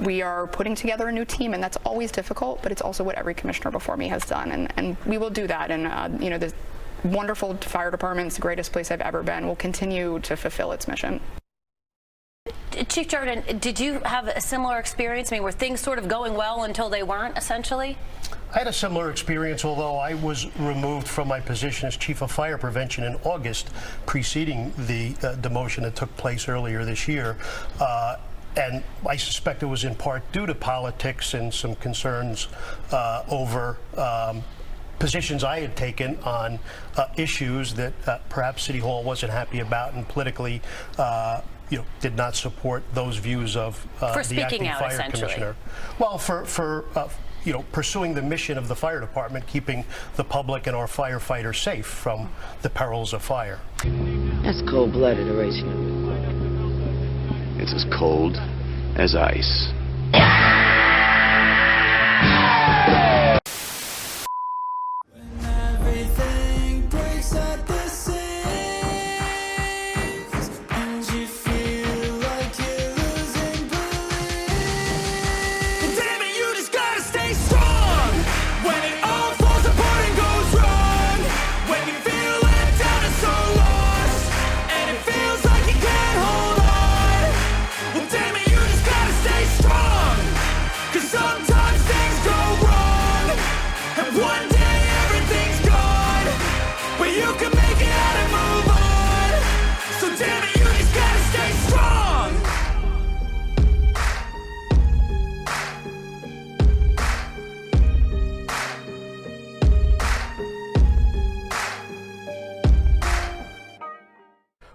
We are putting together a new team, and that's always difficult, but it's also what every commissioner before me has done, and we will do that. And the wonderful fire department, it's the greatest place I've ever been, will continue to fulfill its mission. Chief Jordan, did you have a similar experience? I mean, were things sort of going well until they weren't, essentially? I had a similar experience, although I was removed from my position as Chief of Fire Prevention in August, preceding the demotion that took place earlier this year. And I suspect it was in part due to politics and some concerns over positions I had taken on issues that perhaps City Hall wasn't happy about, and politically did not support those views of the acting fire commissioner. Well, for pursuing the mission of the fire department, keeping the public and our firefighters safe from the perils of fire. That's cold-blooded, Horatio. It's as cold as ice.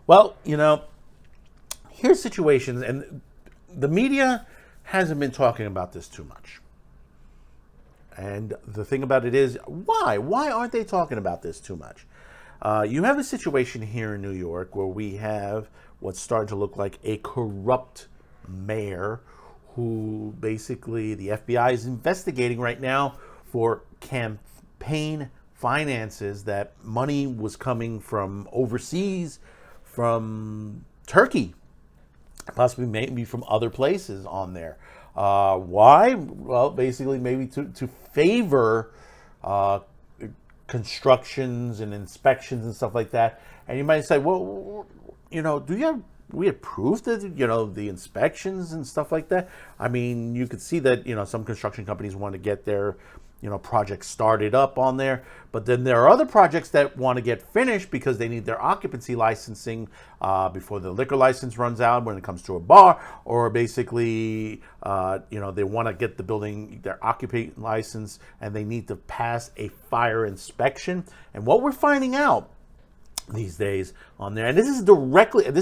Well, here's situations, and the media hasn't been talking about this too much. And the thing about it is, why? Why aren't they talking about this too much? You have a situation here in New York where we have what's starting to look like a corrupt mayor who basically the FBI is investigating right now for campaign finances, that money was coming from overseas, from Turkey, possibly maybe from other places on there. Why? Well, basically maybe to favor constructions and inspections and stuff like that. And you might say, well, we have proof that, the inspections and stuff like that. I mean, you could see that, some construction companies want to get their projects started up on there, but then there are other projects that want to get finished because they need their occupancy licensing before the liquor license runs out when it comes to a bar, or basically, they want to get the building, their occupant license, and they need to pass a fire inspection. And what we're finding out these days on there, and this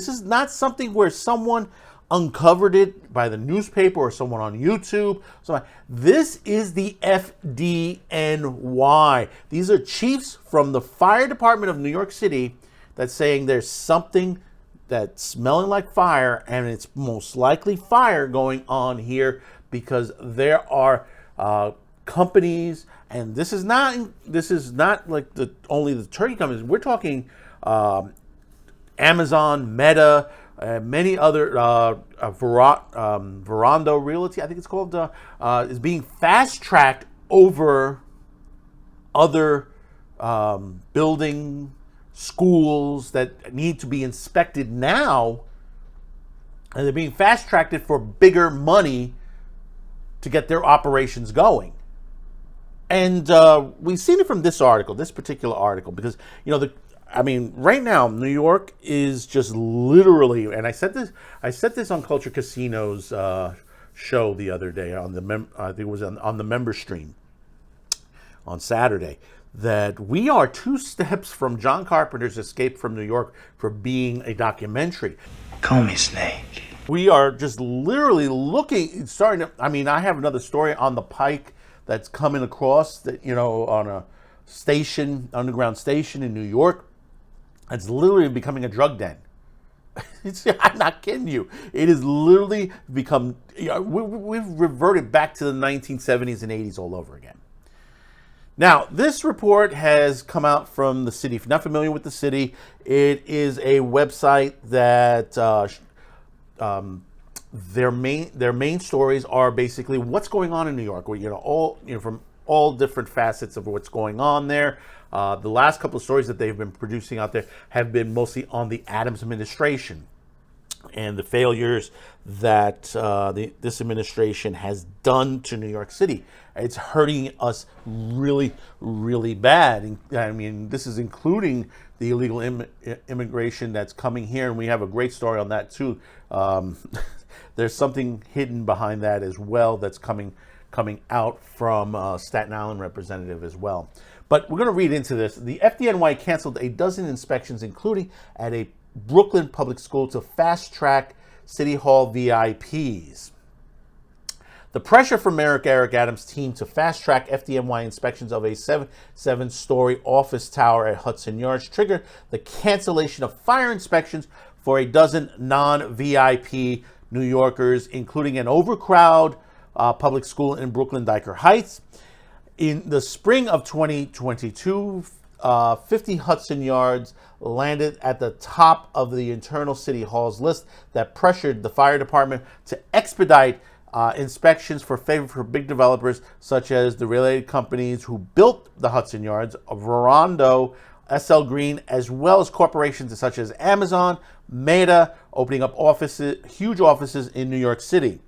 is not something where someone uncovered it by the newspaper or someone on YouTube. So this is the FDNY. These are chiefs from the fire department of New York City that's saying there's something that's smelling like fire, and it's most likely fire going on here because there are companies, and this is not like only the turkey companies. We're talking Amazon, Meta, many other, Verando Realty, I think it's called, is being fast-tracked over other building schools that need to be inspected now, and they're being fast-tracked for bigger money to get their operations going. And we've seen it from this particular article, because, right now, New York is just literally, and I said this on Culture Casino's show the other day on I think it was on the member stream on Saturday, that we are 2 steps from John Carpenter's Escape from New York for being a documentary. Call me Snake. We are just literally I have another story on the Pike that's coming across that, on a station, underground station in New York. It's literally becoming a drug den. I'm not kidding you. It has literally become, we've reverted back to the 1970s and 80s all over again. Now, this report has come out from the city. If you're not familiar with the city, it is a website that their main stories are basically what's going on in New York. From all different facets of what's going on there. The last couple of stories that they've been producing out there have been mostly on the Adams administration and the failures that this administration has done to New York City. It's hurting us really, really bad. I mean, this is including the illegal immigration that's coming here, and we have a great story on that too. There's something hidden behind that as well that's coming out from Staten Island representative as well. But we're going to read into this. The FDNY canceled a dozen inspections, including at a Brooklyn public school, to fast-track City Hall VIPs. The pressure from Mayor Eric Adams' team to fast-track FDNY inspections of a 7-story office tower at Hudson Yards triggered the cancellation of fire inspections for a dozen non-VIP New Yorkers, including an overcrowded public school in Brooklyn, Dyker Heights. In the spring of 2022, 50 Hudson Yards landed at the top of the internal City Hall's list that pressured the fire department to expedite inspections for big developers such as the related companies who built the Hudson Yards, Verondo, SL Green, as well as corporations such as Amazon, Meta, opening up huge offices in New York City.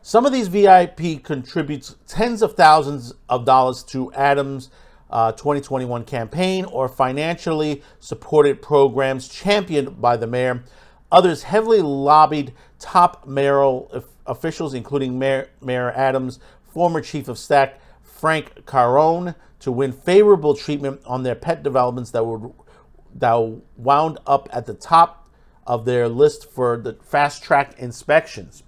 Some of these VIP contributes tens of thousands of dollars to Adams' 2021 campaign or financially supported programs championed by the mayor. Others heavily lobbied top mayoral officials, including Mayor Adams' former chief of staff, Frank Carone, to win favorable treatment on their pet developments that wound up at the top of their list for the fast-track inspections.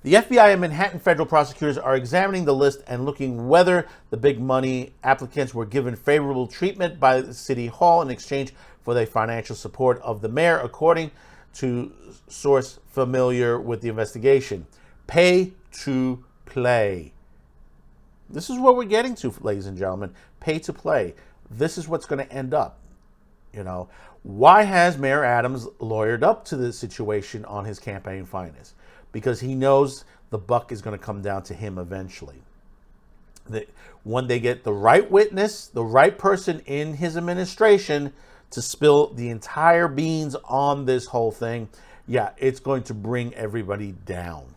The FBI and Manhattan federal prosecutors are examining the list and looking whether the big money applicants were given favorable treatment by the City Hall in exchange for the financial support of the mayor, according to source familiar with the investigation. Pay to play. This is what we're getting to, ladies and gentlemen. Pay to play. This is what's going to end up. Why has Mayor Adams lawyered up to the situation on his campaign finance? Because he knows the buck is going to come down to him eventually. When they get the right witness, the right person in his administration to spill the entire beans on this whole thing, it's going to bring everybody down.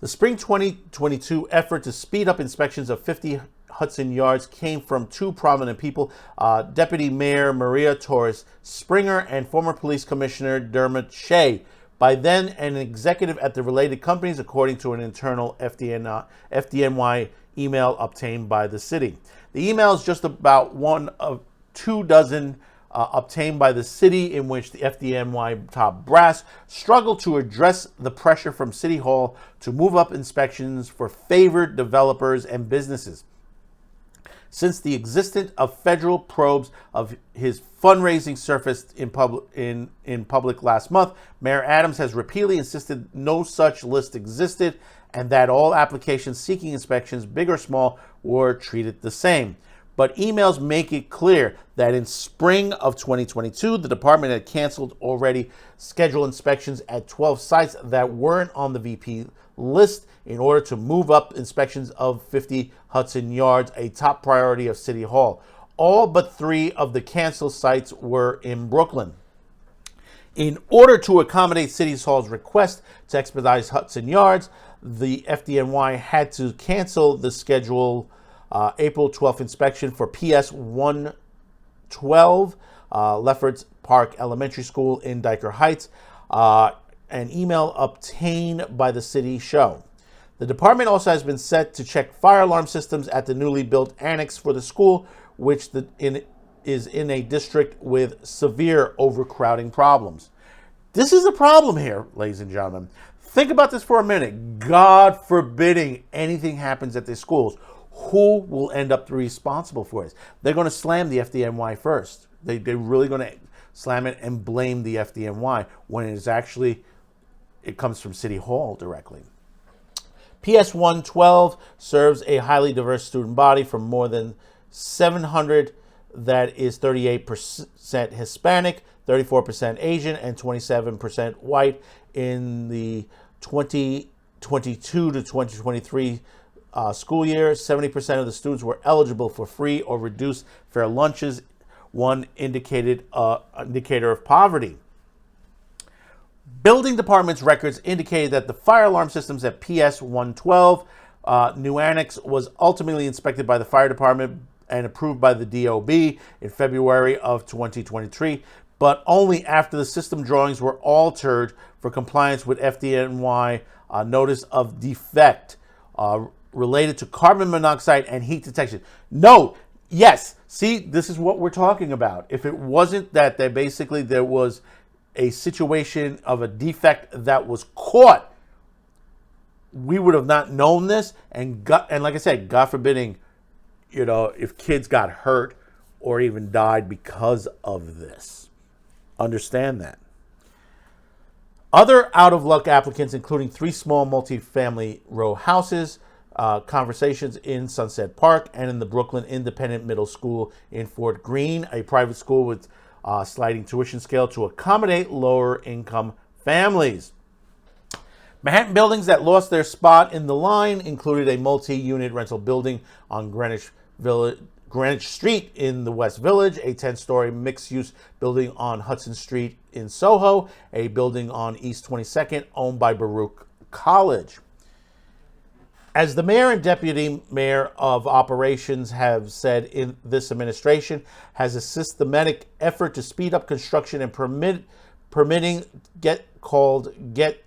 The spring 2022 effort to speed up inspections of 50 Hudson Yards came from two prominent people, Deputy Mayor Maria Torres Springer and former Police Commissioner Dermot Shea, by then an executive at the related companies, according to an internal FDNY email obtained by the city. The email is just about one of 2 dozen obtained by the city, in which the FDNY top brass struggled to address the pressure from City Hall to move up inspections for favored developers and businesses. Since the existence of federal probes of his fundraising surfaced in public last month, Mayor Adams has repeatedly insisted no such list existed and that all applications seeking inspections, big or small, were treated the same. But emails make it clear that in spring of 2022, the department had canceled already scheduled inspections at 12 sites that weren't on the VP list in order to move up inspections of 50 Hudson Yards, a top priority of City Hall. All but 3 of the canceled sites were in Brooklyn. In order to accommodate City Hall's request to expedite Hudson Yards, the FDNY had to cancel the scheduled April 12th inspection for PS 112, Lefferts Park Elementary School in Dyker Heights. An email obtained by the city show. The department also has been set to check fire alarm systems at the newly built annex for the school, which is in a district with severe overcrowding problems. This is a problem here, ladies and gentlemen. Think about this for a minute. God forbidding anything happens at these schools. Who will end up responsible for this? They're going to slam the FDNY first. They're really going to slam it and blame the FDNY when it comes from City Hall directly. PS 112 serves a highly diverse student body from more than 700 that is 38% Hispanic. 34% Asian, and 27% white. In the 2022 to 2023 school year, 70% of the students were eligible for free or reduced fare lunches, one indicator of poverty. Building department's records indicated that the fire alarm systems at PS 112 New Annex was ultimately inspected by the fire department and approved by the DOB in February of 2023, but only after the system drawings were altered for compliance with FDNY notice of defect related to carbon monoxide and heat detection. No, yes, see, this is what we're talking about. If it wasn't that there was a situation of a defect that was caught, we would have not known this, and like I said, God forbidding, if kids got hurt or even died because of this. Understand that. Other out-of-luck applicants, including 3 small multi-family row houses, conversations in Sunset Park, and in the Brooklyn Independent Middle School in Fort Greene, a private school with sliding tuition scale to accommodate lower-income families. Manhattan buildings that lost their spot in the line included a multi-unit rental building on Greenwich Street in the West Village, a 10-story mixed-use building on Hudson Street in Soho, a building on East 22nd owned by Baruch College. As the mayor and deputy mayor of operations have said, in this administration has a systematic effort to speed up construction and permitting get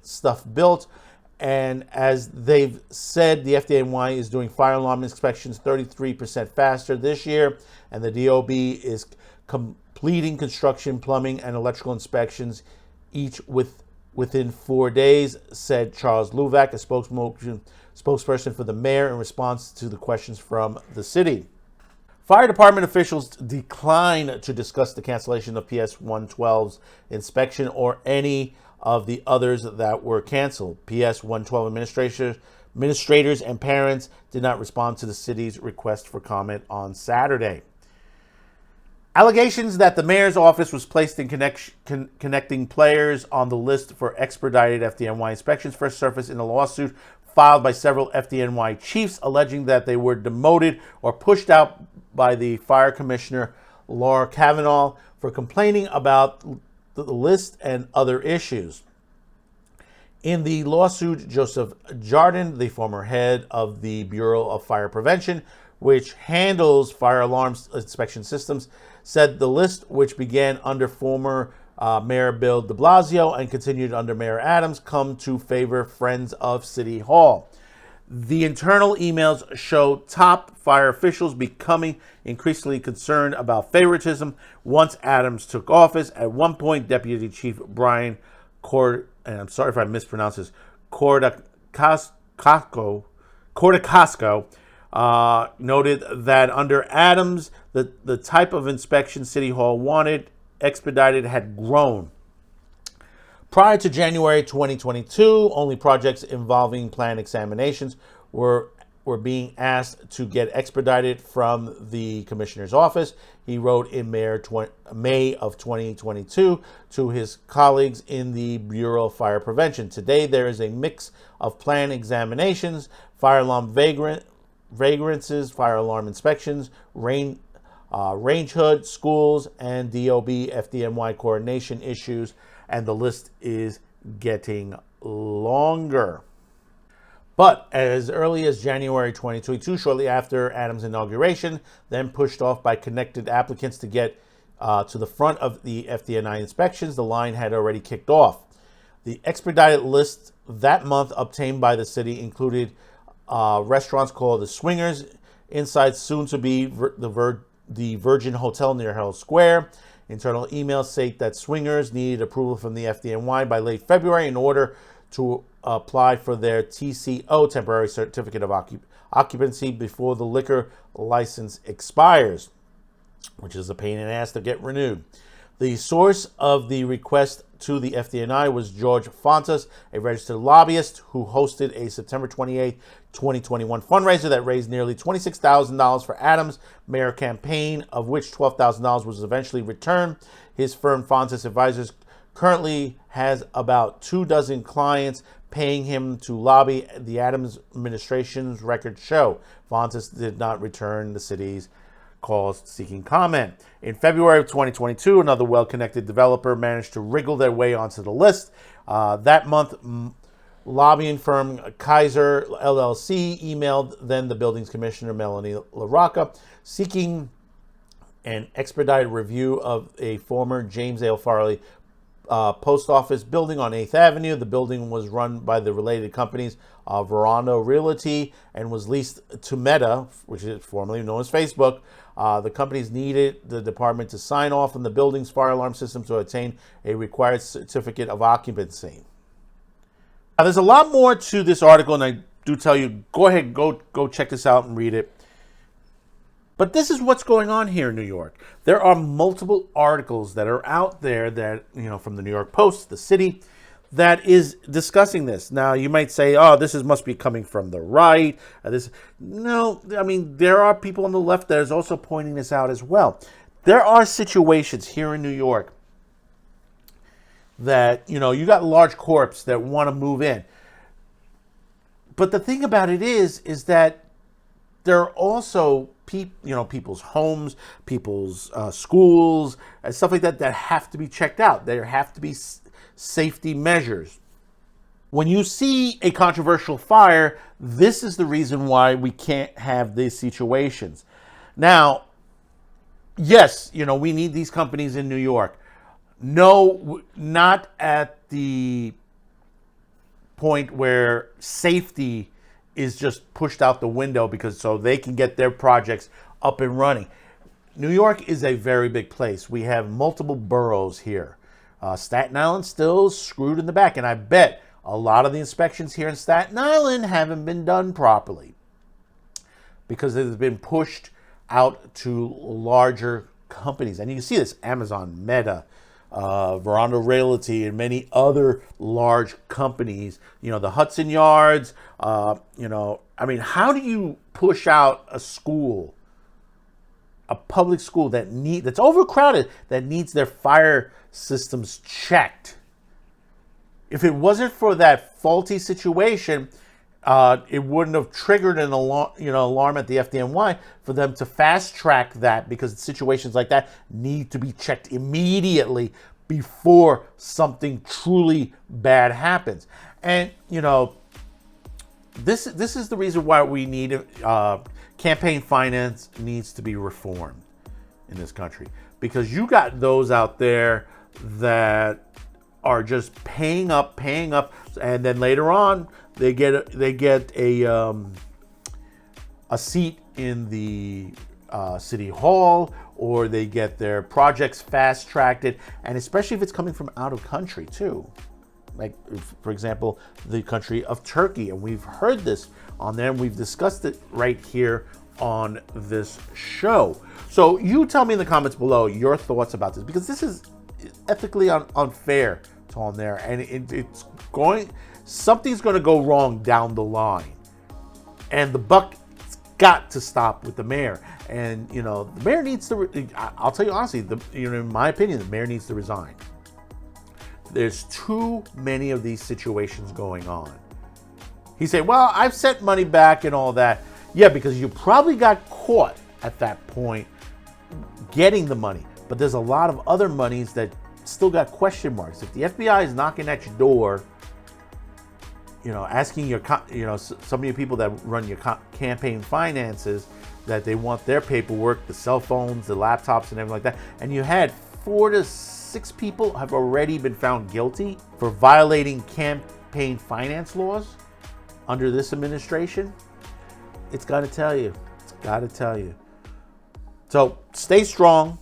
stuff built. And as they've said, the FDNY is doing fire alarm inspections 33% faster this year, and the DOB is completing construction, plumbing, and electrical inspections each within 4 days, said Charles Luvac, a spokesperson for the mayor, in response to the questions from the city. Fire department officials declined to discuss the cancellation of PS 112's inspection or any of the others that were canceled. PS 112 administrators and parents did not respond to the city's request for comment on Saturday. Allegations that the mayor's office was placed in connecting players on the list for expedited FDNY inspections first surfaced in a lawsuit filed by several FDNY chiefs alleging that they were demoted or pushed out by the fire commissioner, Laura Kavanaugh, for complaining about the list and other issues. In the lawsuit, Joseph Jardin, the former head of the Bureau of Fire Prevention, which handles fire alarm inspection systems, said the list, which began under former Mayor Bill de Blasio and continued under Mayor Adams, come to favor Friends of City Hall. The internal emails show top fire officials becoming increasingly concerned about favoritism once Adams took office. At one point, Deputy Chief Brian and I'm sorry if I mispronounce this, Cordacasco, noted that under Adams, the type of inspection City Hall wanted expedited had grown. Prior to January 2022, only projects involving plan examinations were being asked to get expedited from the commissioner's office. He wrote in May of 2022 to his colleagues in the Bureau of Fire Prevention. Today, there is a mix of plan examinations, fire alarm vagrancies, fire alarm inspections, range hood, schools, and DOB FDNY coordination issues, and the list is getting longer. But as early as January 2022, shortly after Adams' inauguration, then pushed off by connected applicants to get to the front of the FDNY inspections, the line had already kicked off. The expedited list that month obtained by the city included restaurants called the Swingers inside soon-to-be the Virgin Hotel near Herald Square. Internal emails state that Swingers needed approval from the FDNY by late February in order to apply for their TCO, temporary certificate of occupancy, before the liquor license expires, which is a pain in the ass to get renewed. The source of the request to the FDNY was George Fontas, a registered lobbyist who hosted a September 28, 2021 fundraiser that raised nearly $26,000 for Adams' mayor campaign, of which $12,000 was eventually returned. His firm, Fontas Advisors, currently has about 24 clients paying him to lobby the Adams administration's records show. Fontas did not return the city's calls seeking comment. In February of 2022, another well-connected developer managed to wriggle their way onto the list. That month, lobbying firm Kaiser LLC emailed then the building's commissioner, Melanie LaRocca, seeking an expedited review of a former James A. Farley post office building on 8th Avenue. The building was run by the related companies Verano Realty and was leased to Meta, which is formerly known as Facebook. The companies needed the department to sign off on the building's fire alarm system to obtain a required certificate of occupancy. Now, there's a lot more to this article, and I do tell you, go ahead, go check this out and read it. But this is what's going on here in New York. There are multiple articles that are out there that, from the New York Post, the city, that is discussing this. Now, you might say, oh, this must be coming from the right. No, I mean, there are people on the left that is also pointing this out as well. There are situations here in New York that, you got large corps that want to move in. But the thing about it is that there are also people's homes, people's schools, and stuff like that have to be checked out. There have to be safety measures. When you see a controversial fire, this is the reason why we can't have these situations. Now, yes, we need these companies in New York. No, not at the point where safety is just pushed out the window because so they can get their projects up and running. New York is a very big place. We have multiple boroughs here. Staten Island still screwed in the back, and I bet a lot of the inspections here in Staten Island haven't been done properly because it has been pushed out to larger companies. And you can see this, Amazon, Meta, Verano Realty, and many other large companies, the Hudson Yards, how do you push out a school, a public school that's overcrowded, that needs their fire systems checked? If it wasn't for that faulty situation, it wouldn't have triggered an alarm at the FDNY for them to fast track that, because situations like that need to be checked immediately before something truly bad happens. And this is the reason why we need campaign finance needs to be reformed in this country, because you got those out there that are just paying up, and then later on they get a seat in the city hall, or they get their projects fast tracked, and especially if it's coming from out of country too. Like, for example, the country of Turkey, and we've heard this on there, and we've discussed it right here on this show. So you tell me in the comments below your thoughts about this, because this is ethically unfair to on there, and something's going to go wrong down the line, and the buck's got to stop with the mayor. And the mayor needs to. I'll tell you honestly, in my opinion, the mayor needs to resign. There's too many of these situations going on. He said, well, I've sent money back and all that. Yeah, because you probably got caught at that point getting the money. But there's a lot of other monies that still got question marks. If the FBI is knocking at your door, asking some of your people that run your campaign finances, that they want their paperwork, the cell phones, the laptops, and everything like that, and you had 4 to 6 people have already been found guilty for violating campaign finance laws under this administration, it's got to tell you. So stay strong.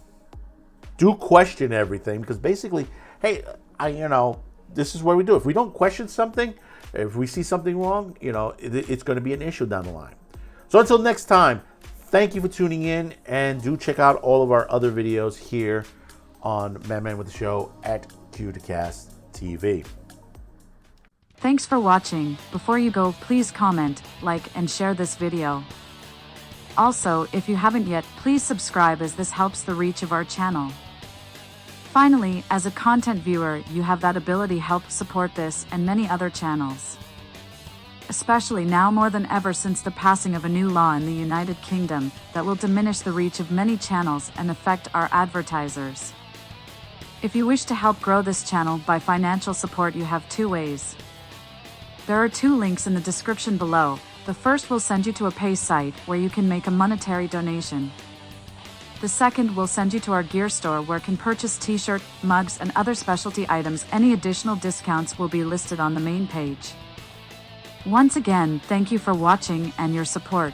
Do question everything, because basically, hey, this is what we do. If we don't question something, if we see something wrong, it's going to be an issue down the line. So until next time, thank you for tuning in, and do check out all of our other videos here on Man with the Show at Q2Cast TV. Thanks for watching. Before you go, please comment, like, and share this video. Also, if you haven't yet, please subscribe as this helps the reach of our channel. Finally, as a content viewer, you have that ability to help support this and many other channels. Especially now more than ever since the passing of a new law in the United Kingdom that will diminish the reach of many channels and affect our advertisers. If you wish to help grow this channel by financial support, you have two ways. There are two links in the description below. The first will send you to a pay site where you can make a monetary donation. The second will send you to our gear store where you can purchase t-shirt, mugs, and other specialty items. Any additional discounts will be listed on the main page. Once again, thank you for watching and your support.